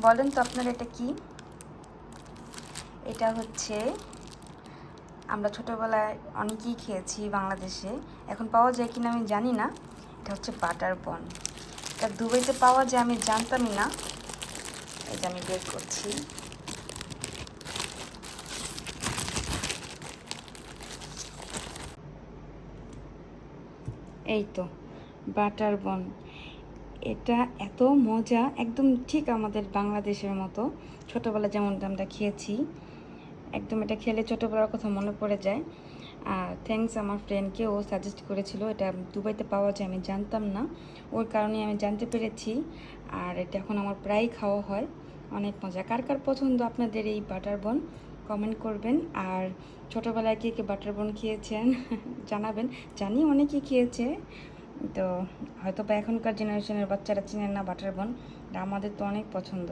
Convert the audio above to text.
বলেন তো আপনারা এটা কি? এটা হচ্ছে আমরা ছোটোবেলায় অনেকেই খেয়েছি বাংলাদেশে, এখন পাওয়া যায় কিনা আমি জানি না। এটা হচ্ছে বাটার বন। এটা দুবাইতে পাওয়া যায় আমি জানতামই না। এই যে আমি বের করছি। এই তো বাটার বন। এটা এত মজা, একদম ঠিক আমাদের বাংলাদেশের মতো ছোটোবেলা যেমনটা আমরা খেয়েছি। একদম এটা খেলে ছোটোবেলার কথা মনে পড়ে যায়। আর থ্যাঙ্কস আমার ফ্রেন্ডকে, ও সাজেস্ট করেছিল। এটা দুবাইতে পাওয়া যায় আমি জানতাম না, ওর কারণে আমি জানতে পেরেছি। আর এটা এখন আমার প্রায়ই খাওয়া হয়, অনেক মজা। কার কার পছন্দ আপনাদের এই বাটার বন কমেন্ট করবেন। আর ছোটোবেলায় কে কে বাটার বন খেয়েছেন জানাবেন। জানি অনেকেই খেয়েছে, তো হয়তো বা এখনকার জেনারেশনের বাচ্চারা চিনেন না বাটার বন, আমাদের তো অনেক পছন্দ।